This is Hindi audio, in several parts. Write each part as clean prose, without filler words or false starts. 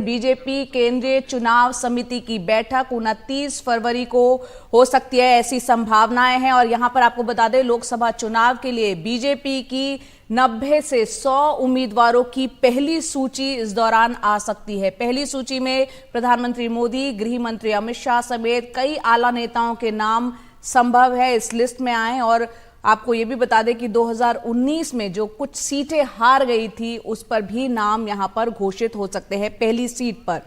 बीजेपी केंद्रीय चुनाव समिति की बैठक 29 फरवरी को हो सकती है, ऐसी संभावनाएं हैं। और यहां पर आपको बता दें, लोकसभा चुनाव के लिए बीजेपी की 90 से 100 उम्मीदवारों की पहली सूची इस दौरान आ सकती है। पहली सूची में प्रधानमंत्री मोदी, गृह मंत्री अमित शाह समेत कई आला नेताओं के नाम संभव है इस लिस्ट में आए। और आपको ये भी बता दें कि 2019 में जो कुछ सीटें हार गई थी उस पर भी नाम यहां पर घोषित हो सकते हैं पहली सीट पर।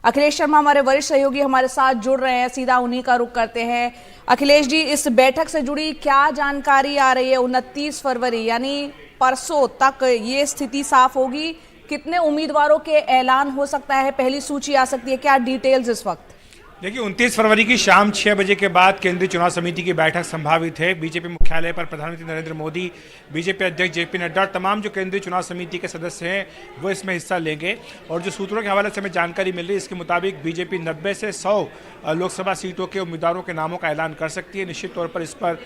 अखिलेश शर्मा हमारे वरिष्ठ सहयोगी हमारे साथ जुड़ रहे हैं, सीधा उन्हीं का रुख करते हैं। अखिलेश जी, इस बैठक से जुड़ी क्या जानकारी आ रही है? 29 फरवरी यानी परसों तक ये स्थिति साफ होगी? कितने उम्मीदवारों के ऐलान हो सकता है, पहली सूची आ सकती है, क्या डिटेल्स इस वक्त? देखिए, 29 फरवरी की शाम 6 बजे के बाद केंद्रीय चुनाव समिति की बैठक संभावित है। बीजेपी मुख्यालय पर प्रधानमंत्री नरेंद्र मोदी, बीजेपी अध्यक्ष जेपी नड्डा और तमाम जो केंद्रीय चुनाव समिति के सदस्य हैं वो इसमें हिस्सा लेंगे। और जो सूत्रों के हवाले से हमें जानकारी मिल रही है, इसके मुताबिक बीजेपी 90 से 100 लोकसभा सीटों के उम्मीदवारों के नामों का ऐलान कर सकती है। निश्चित तौर पर इस पर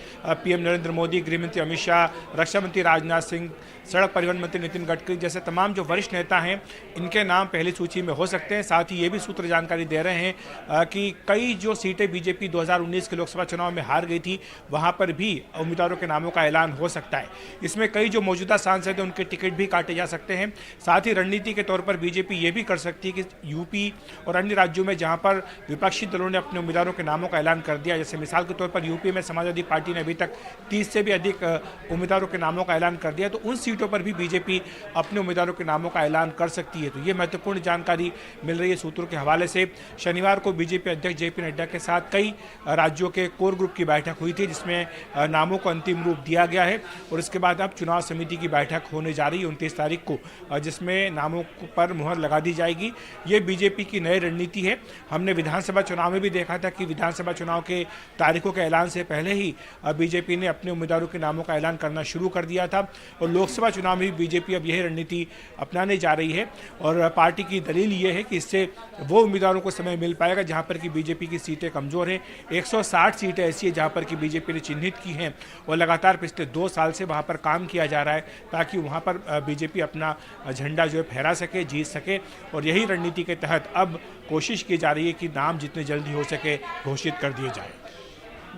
पीएम नरेंद्र मोदी, गृह मंत्री अमित शाह, रक्षा मंत्री राजनाथ सिंह, सड़क परिवहन मंत्री नितिन गडकरी जैसे तमाम जो वरिष्ठ नेता हैं, इनके नाम पहली सूची में हो सकते हैं। साथ ही ये भी सूत्र जानकारी दे रहे हैं कि कई जो सीटें बीजेपी 2019 के लोकसभा चुनाव में हार गई थी, वहां पर भी उम्मीदवारों के नामों का ऐलान हो सकता है। इसमें कई जो मौजूदा सांसद हैं उनके टिकट भी काटे जा सकते हैं। साथ ही रणनीति के तौर पर बीजेपी ये भी कर सकती है कि यूपी और अन्य राज्यों में जहां पर विपक्षी दलों ने अपने उम्मीदवारों के नामों का ऐलान कर दिया, जैसे मिसाल के तौर पर यूपी में समाजवादी पार्टी ने अभी तक 30 से भी अधिक उम्मीदवारों के नामों का ऐलान कर दिया, तो उन सीटों पर भी बीजेपी अपने उम्मीदवारों के नामों का ऐलान कर सकती है। तो ये महत्वपूर्ण जानकारी मिल रही है सूत्रों के हवाले से। शनिवार को बीजेपी अध्यक्ष जेपी नड्डा के साथ कई राज्यों के कोर ग्रुप की बैठक हुई थी, जिसमें नामों को अंतिम रूप दिया गया है। और इसके बाद अब चुनाव समिति की बैठक होने जा रही है 29 तारीख को, जिसमें नामों पर मुहर लगा दी जाएगी। ये बीजेपी की नई रणनीति है। हमने विधानसभा चुनाव में भी देखा था कि विधानसभा चुनाव के तारीखों के ऐलान से पहले ही बीजेपी ने अपने उम्मीदवारों के नामों का ऐलान करना शुरू कर दिया था। और लोकसभा चुनाव में बीजेपी अब यही रणनीति अपनाने जा रही है। और पार्टी की दलील ये है कि इससे वो उम्मीदवारों को समय मिल पाएगा जहां पर कि बीजेपी की सीटें कमजोर हैं। 160 सीटें ऐसी है जहां पर कि बीजेपी ने चिन्हित की हैं और लगातार पिछले 2 साल से वहां पर काम किया जा रहा है ताकि वहां पर बीजेपी अपना झंडा जो है फहरा सके, जीत सके। और यही रणनीति के तहत अब कोशिश की जा रही है कि नाम जितने जल्दी हो सके घोषित कर दिए जाए।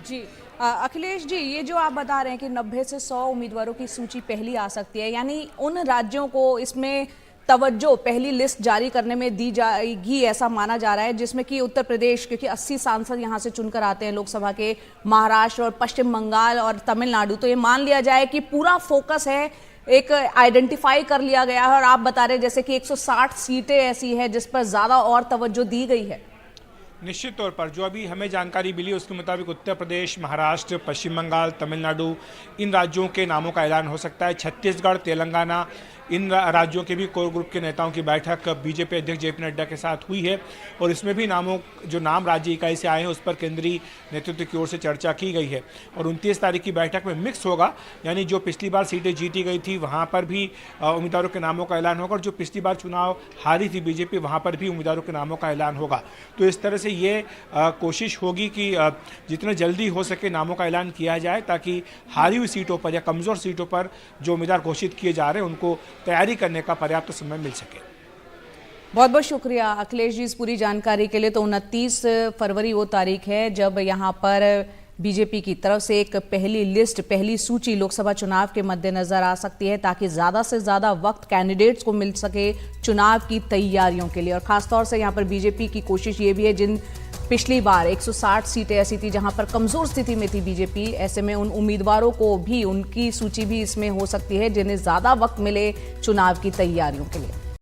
जी अखिलेश जी, ये जो आप बता रहे हैं कि 90 से 100 उम्मीदवारों की सूची पहली आ सकती है, यानी उन राज्यों को इसमें तवज्जो पहली लिस्ट जारी करने में दी जाएगी, ऐसा माना जा रहा है, जिसमें कि उत्तर प्रदेश, क्योंकि 80 सांसद यहां से चुनकर आते हैं लोकसभा के, महाराष्ट्र और पश्चिम बंगाल और तमिलनाडु, तो ये मान लिया जाए कि पूरा फोकस है, एक आइडेंटिफाई कर लिया गया है। और आप बता रहे जैसे कि 160 सीटें ऐसी है जिस पर ज्यादा और तवज्जो दी गई है। निश्चित तौर पर जो अभी हमें जानकारी मिली उसके मुताबिक उत्तर प्रदेश, महाराष्ट्र, पश्चिम बंगाल, तमिलनाडु, इन राज्यों के नामों का ऐलान हो सकता है। छत्तीसगढ़, तेलंगाना, इन राज्यों के भी कोर ग्रुप के नेताओं की बैठक बीजेपी अध्यक्ष जेपी नड्डा के साथ हुई है। और इसमें भी जो नाम राज्य इकाई से आए हैं उस पर केंद्रीय नेतृत्व की ओर से चर्चा की गई है। और 29 तारीख की बैठक में मिक्स होगा, यानी जो पिछली बार सीटें जीती गई थी वहाँ पर भी उम्मीदवारों के नामों का ऐलान होगा, और जो पिछली बार चुनाव हारी थी बीजेपी वहाँ पर भी उम्मीदवारों के नामों का ऐलान होगा। तो इस तरह से ये कोशिश होगी कि जितने जल्दी हो सके नामों का ऐलान किया जाए, ताकि हारी हुई सीटों पर या कमज़ोर सीटों पर जो उम्मीदवार घोषित किए जा रहे हैं उनको तैयारी करने का पर्याप्त समय मिल सके। बहुत बहुत शुक्रिया अखिलेश जी इस पूरी जानकारी के लिए। तो 29 फरवरी वो तारीख है जब यहाँ पर बीजेपी की तरफ से एक पहली लिस्ट, पहली सूची लोकसभा चुनाव के मद्देनजर आ सकती है, ताकि ज़्यादा से ज़्यादा वक्त कैंडिडेट्स को मिल सके चुनाव की तैयारियों के लिए। और ख़ासतौर से यहाँ पर बीजेपी की कोशिश ये भी है, जिन पिछली बार 160 सीटें ऐसी थी जहां पर कमज़ोर स्थिति में थी बीजेपी, ऐसे में उन उम्मीदवारों को भी, उनकी सूची भी इसमें हो सकती है जिन्हें ज़्यादा वक्त मिले चुनाव की तैयारियों के लिए।